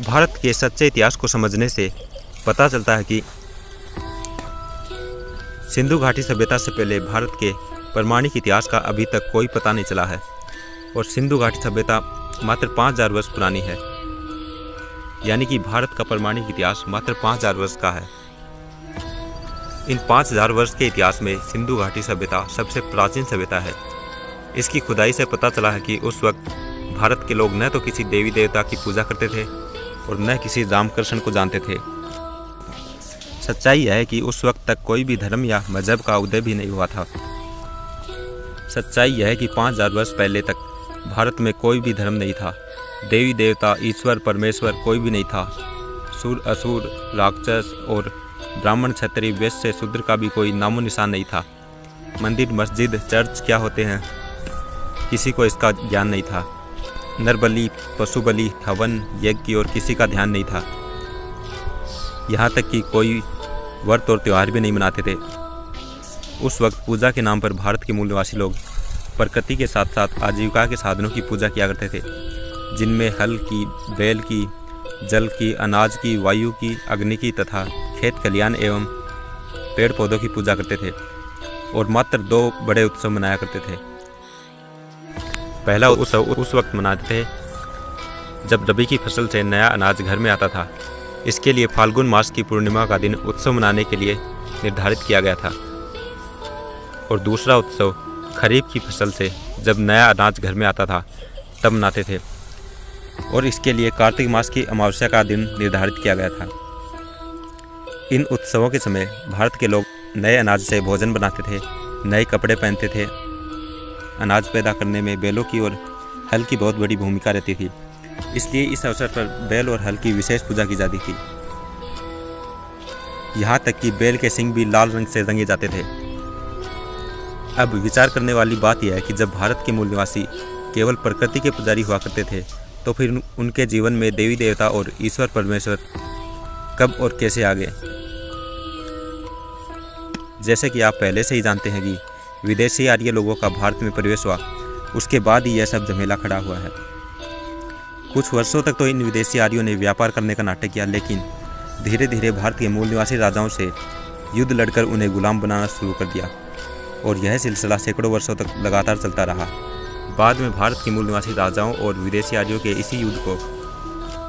भारत के सच्चे इतिहास को समझने से पता चलता है कि सिंधु घाटी सभ्यता से पहले भारत के प्रमाणिक इतिहास का अभी तक कोई पता नहीं चला है और सिंधु घाटी सभ्यता मात्र 5000 वर्ष पुरानी है। यानी कि भारत का प्रमाणिक इतिहास मात्र 5000 वर्ष का है। इन 5000 वर्ष के इतिहास में सिंधु घाटी सभ्यता सबसे प्राचीन सभ्यता है। इसकी खुदाई से पता चला है कि उस वक्त भारत के लोग न तो किसी देवी देवता की पूजा करते थे और न किसी रामकृष्ण को जानते थे। सच्चाई यह है कि उस वक्त तक कोई भी धर्म या मजहब का उदय भी नहीं हुआ था। सच्चाई यह है कि 5000 वर्ष पहले तक भारत में कोई भी धर्म नहीं था। देवी देवता, ईश्वर, परमेश्वर कोई भी नहीं था। सुर, असुर, राक्षस और ब्राह्मण, क्षत्रिय, वैश्य, शूद्र का भी कोई नामो निशान नहीं था। मंदिर, मस्जिद, चर्च क्या होते हैं किसी को इसका ज्ञान नहीं था। नरबलि, पशु बलि, हवन, यज्ञ की ओर किसी का ध्यान नहीं था। यहाँ तक कि कोई व्रत और त्यौहार भी नहीं मनाते थे। उस वक्त पूजा के नाम पर भारत के मूल निवासी लोग प्रकृति के साथ साथ आजीविका के साधनों की पूजा किया करते थे, जिनमें हल की, बैल की, जल की, अनाज की, वायु की, अग्नि की तथा खेत खलियान एवं पेड़ पौधों की पूजा करते थे और मात्र 2 बड़े उत्सव मनाया करते थे। पहला उत्सव उस वक्त मनाते थे जब रबी की फसल से नया अनाज घर में आता था। इसके लिए फाल्गुन मास की पूर्णिमा का दिन उत्सव मनाने के लिए निर्धारित किया गया था। और दूसरा उत्सव खरीफ की फसल से जब नया अनाज घर में आता था तब मनाते थे और इसके लिए कार्तिक मास की अमावस्या का दिन निर्धारित किया गया था। इन उत्सवों के समय भारत के लोग नए अनाज से भोजन बनाते थे, नए कपड़े पहनते थे। अनाज पैदा करने में बैलों की और हल की बहुत बड़ी भूमिका रहती थी, इसलिए इस अवसर पर बैल और हल की विशेष पूजा की जाती थी। यहाँ तक कि बैल के सिंग भी लाल रंग से रंगे जाते थे। अब विचार करने वाली बात यह है कि जब भारत के मूल निवासी केवल प्रकृति के पुजारी हुआ करते थे तो फिर उनके जीवन में देवी देवता और ईश्वर परमेश्वर कब और कैसे आ गए। जैसे कि आप पहले से ही जानते हैं कि विदेशी आर्य लोगों का भारत में प्रवेश हुआ, उसके बाद ही यह सब झमेला खड़ा हुआ है। कुछ वर्षों तक तो इन विदेशी आर्यों ने व्यापार करने का नाटक किया, लेकिन धीरे धीरे भारत के मूल निवासी राजाओं से युद्ध लड़कर उन्हें गुलाम बनाना शुरू कर दिया और यह सिलसिला सैकड़ों वर्षों तक लगातार चलता रहा। बाद में भारत के मूल निवासी राजाओं और विदेशी आर्यों के इसी युद्ध को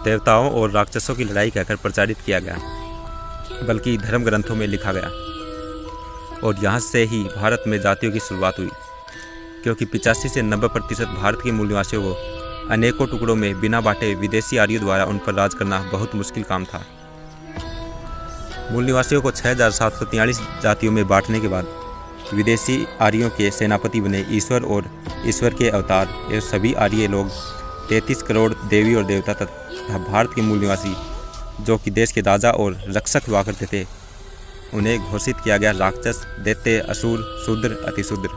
देवताओं और राक्षसों की लड़ाई कहकर प्रचारित किया गया, बल्कि धर्म ग्रंथों में लिखा गया। और यहाँ से ही भारत में जातियों की शुरुआत हुई, क्योंकि 85 से 90% भारत के मूल निवासियों को अनेकों टुकड़ों में बिना बांटे विदेशी आर्यों द्वारा उन पर राज करना बहुत मुश्किल काम था। मूल निवासियों को 6743 जातियों में बांटने के बाद विदेशी आर्यों के सेनापति बने ईश्वर और ईश्वर के अवतार। ये सभी आर्य लोग 33 करोड़ देवी और देवता तथा भारत के मूल निवासी जो कि देश के राजा और रक्षक हुआ करते थे, उन्हें घोषित किया गया राक्षस, दैत्य, असुर, शूद्र, अतिशूद्र।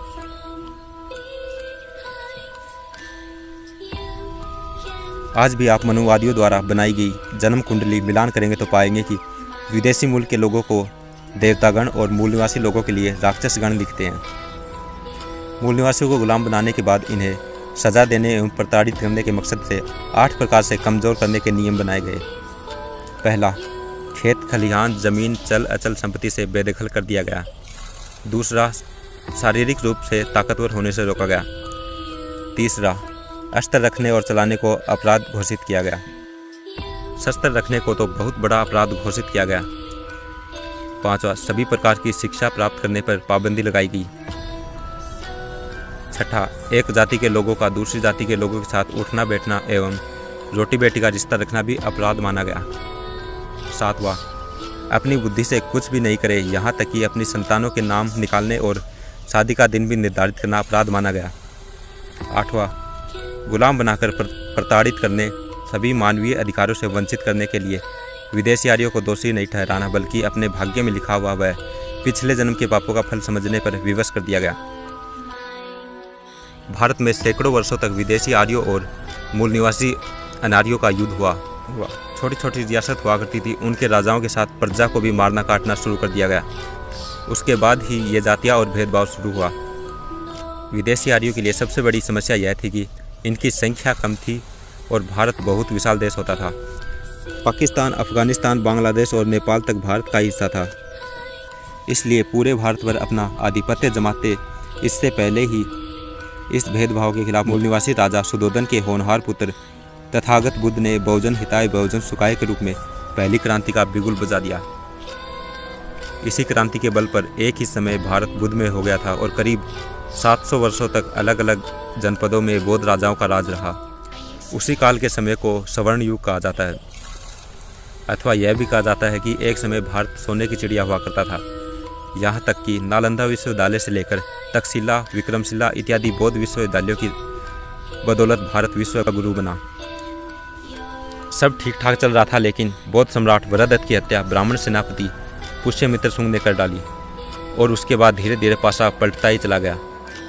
आज भी आप मनुवादियों द्वारा बनाई गई जन्म कुंडली मिलान करेंगे तो पाएंगे कि विदेशी मूल के लोगों को देवतागण और मूल निवासी लोगों के लिए राक्षसगण लिखते हैं। मूल निवासियों को गुलाम बनाने के बाद इन्हें सजा देने एवं प्रताड़ित करने के मकसद से 8 प्रकार से कमज़ोर करने के नियम बनाए गए। पहला, खेत खलिहान, जमीन, चल अचल संपत्ति से बेदखल कर दिया गया। दूसरा, शारीरिक रूप से ताकतवर होने से रोका गया। तीसरा, अस्त्र रखने और चलाने को अपराध घोषित किया गया। शस्त्र रखने को तो बहुत बड़ा अपराध घोषित किया गया। पांचवा, सभी प्रकार की शिक्षा प्राप्त करने पर पाबंदी लगाई गई। छठा, एक जाति के लोगों का दूसरी जाति के लोगों के साथ उठना बैठना एवं रोटी बेटी का रिश्ता रखना भी अपराध माना गया। सातवां, अपनी बुद्धि से कुछ भी नहीं करे, यहाँ तक कि अपनी संतानों के नाम निकालने और शादी का दिन भी निर्धारित करना अपराध माना गया। आठवां, गुलाम बनाकर प्रताड़ित करने, सभी मानवीय अधिकारों से वंचित करने के लिए विदेशी आर्यों को दोषी नहीं ठहराना, बल्कि अपने भाग्य में लिखा हुआ वह पिछले जन्म के पापों का फल समझने पर विवश कर दिया गया। भारत में सैकड़ों वर्षों तक विदेशी आर्यों और मूल निवासी अनार्यों का युद्ध हुआ। छोटी छोटी रियासत हुआ करती थी, उनके राजाओं के साथ प्रजा को भी मारना काटना शुरू कर दिया गया। उसके बाद ही ये जातियाँ और भेदभाव शुरू हुआ। विदेशी आर्यों के लिए सबसे बड़ी समस्या यह थी कि इनकी संख्या कम थी और भारत बहुत विशाल देश होता था। पाकिस्तान, अफगानिस्तान, बांग्लादेश और नेपाल तक भारत का हिस्सा था। इसलिए पूरे भारत पर अपना आधिपत्य जमाते इससे पहले ही इस भेदभाव के खिलाफ मूल निवासी राजा सुधोधन के होनहार पुत्र तथागत बुद्ध ने बहुजन हिताय बहुजन सुखाय के रूप में पहली क्रांति का बिगुल बजा दिया। इसी क्रांति के बल पर एक ही समय भारत बुद्ध में हो गया था और करीब 700 वर्षों तक अलग अलग जनपदों में बौद्ध राजाओं का राज रहा। उसी काल के समय को स्वर्ण युग कहा जाता है, अथवा यह भी कहा जाता है कि एक समय भारत सोने की चिड़िया हुआ करता था। यहाँ तक कि नालंदा विश्वविद्यालय से लेकर तक्षशिला, विक्रमशिला इत्यादि बौद्ध विश्वविद्यालयों की बदौलत भारत विश्व का गुरु बना। सब ठीक ठाक चल रहा था, लेकिन बौद्ध सम्राट वरदत्त की हत्या ब्राह्मण सेनापति पुष्यमित्र शुंग ने कर डाली और उसके बाद धीरे धीरे पासा पलटता ही चला गया।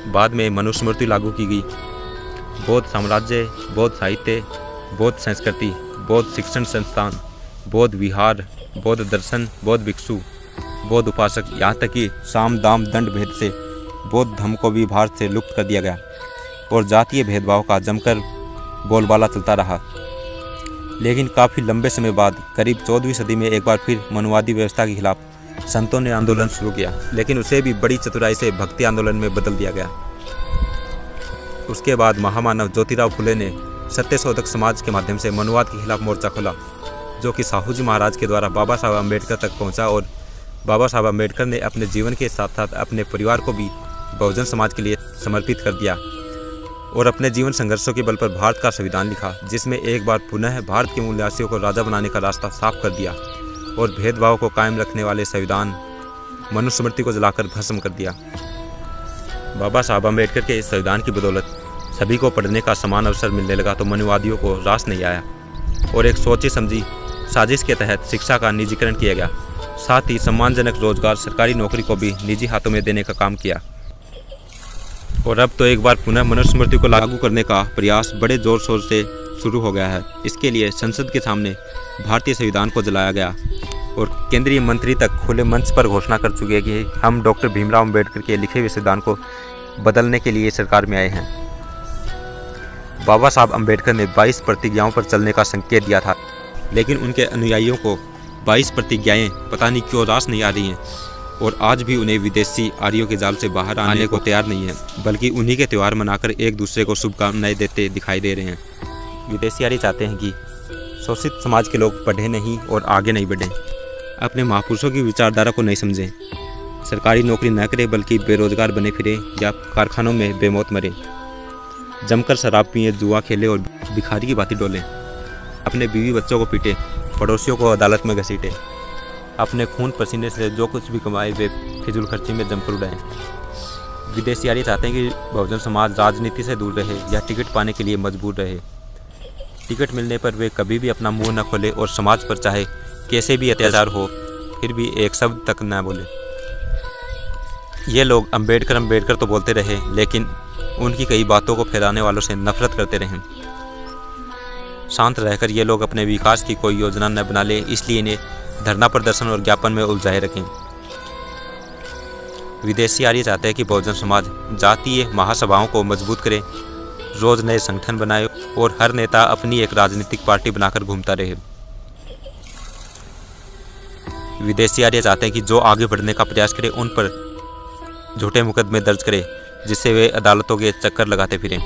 बाद में मनुस्मृति लागू की गई। बौद्ध साम्राज्य, बौद्ध साहित्य, बौद्ध संस्कृति, बौद्ध शिक्षण संस्थान, बौद्ध विहार, बौद्ध दर्शन, बौद्ध भिक्षु, बौद्ध उपासक, यहाँ तक कि साम दाम दंड भेद से बौद्ध धर्म को भी भारत से लुप्त कर दिया गया और जातीय भेदभाव का जमकर बोलबाला चलता रहा। लेकिन काफ़ी लंबे समय बाद करीब 14वीं सदी में एक बार फिर मनुवादी व्यवस्था के खिलाफ संतों ने आंदोलन शुरू किया, लेकिन उसे भी बड़ी चतुराई से भक्ति आंदोलन में बदल दिया गया। उसके बाद महामानव ज्योतिराव फुले ने सत्यशोधक समाज के माध्यम से मनुवाद के खिलाफ मोर्चा खोला, जो कि साहू जी महाराज के द्वारा बाबा साहब अम्बेडकर तक पहुंचा और बाबा साहब अम्बेडकर ने अपने जीवन के साथ साथ अपने परिवार को भी बहुजन समाज के लिए समर्पित कर दिया और अपने जीवन संघर्षों के बल पर भारत का संविधान लिखा, जिसमें एक बार पुनः भारत के मूल निवासियों को राजा बनाने का रास्ता साफ कर दिया और भेदभाव को कायम रखने वाले संविधान मनुस्मृति को जलाकर भस्म कर दिया। बाबा साहब अम्बेडकर के इस संविधान की बदौलत सभी को पढ़ने का समान अवसर मिलने लगा, तो मनुवादियों को रास नहीं आया और एक सोची समझी साजिश के तहत शिक्षा का निजीकरण किया गया। साथ ही सम्मानजनक रोजगार, सरकारी नौकरी को भी निजी हाथों में देने का काम किया। और अब तो एक बार पुनः मनुस्मृति को लागू करने का प्रयास बड़े जोर शोर से शुरू हो गया है। इसके लिए संसद के सामने भारतीय संविधान को जलाया गया और केंद्रीय मंत्री तक खुले मंच पर घोषणा कर चुके हैं कि हम डॉक्टर भीमराव अम्बेडकर के लिखे हुए संविधान को बदलने के लिए सरकार में आए हैं। बाबा साहब अम्बेडकर ने 22 प्रतिज्ञाओं पर चलने का संकेत दिया था, लेकिन उनके अनुयायियों को 22 प्रतिज्ञाएं पता नहीं क्यों रास नहीं आ रही हैं और आज भी उन्हें विदेशी आर्यों के जाल से बाहर आने को तैयार नहीं है, बल्कि उन्हीं के त्यौहार मनाकर एक दूसरे को शुभकामनाएं देते दिखाई दे रहे हैं। विदेशी आर्य चाहते हैं कि शोषित समाज के लोग पढ़े नहीं और आगे नहीं बढ़ें, अपने महापुरुषों की विचारधारा को नहीं समझें, सरकारी नौकरी न करें बल्कि बेरोजगार बने फिरें या कारखानों में बेमौत मरें, जमकर शराब पिए, जुआ खेले और भिखारी की बातें डोलें, अपने बीवी बच्चों को पीटे, पड़ोसियों को अदालत में घसीटे, अपने खून पसीने से जो कुछ भी कमाए वे फिजूल खर्ची में जमकर उड़ाएं। विदेशी आर्य चाहते हैं कि बहुजन समाज राजनीति से दूर रहे या टिकट पाने के लिए मजबूर रहे। टिकट मिलने पर वे कभी भी अपना मुंह न खोले और समाज पर चाहे कैसे भी अत्याचार हो फिर भी एक शब्द तक न बोले। ये लोग अम्बेडकर तो बोलते रहे, लेकिन उनकी कई बातों को फैलाने वालों से नफरत करते रहे। शांत रहकर ये लोग अपने विकास की कोई योजना न बना ले, इसलिए इन्हें धरना प्रदर्शन और ज्ञापन में उलझाए रखें। विदेशी आर्य चाहते हैं कि बहुजन समाज जातीय महासभाओं को मजबूत करे, रोज नए संगठन बनाए और हर नेता अपनी एक राजनीतिक पार्टी बनाकर घूमता रहे। विदेशी आर्य चाहते हैं कि जो आगे बढ़ने का प्रयास करे उन पर झूठे मुकदमे दर्ज करे, जिससे वे अदालतों के चक्कर लगाते फिरें।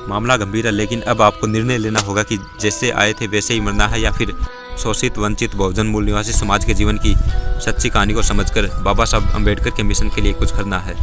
मामला गंभीर है, लेकिन अब आपको निर्णय लेना होगा कि जैसे आए थे वैसे ही मरना है या फिर शोषित वंचित बहुजन मूल निवासी समाज के जीवन की सच्ची कहानी को समझकर बाबा साहब अम्बेडकर के मिशन के लिए कुछ करना है।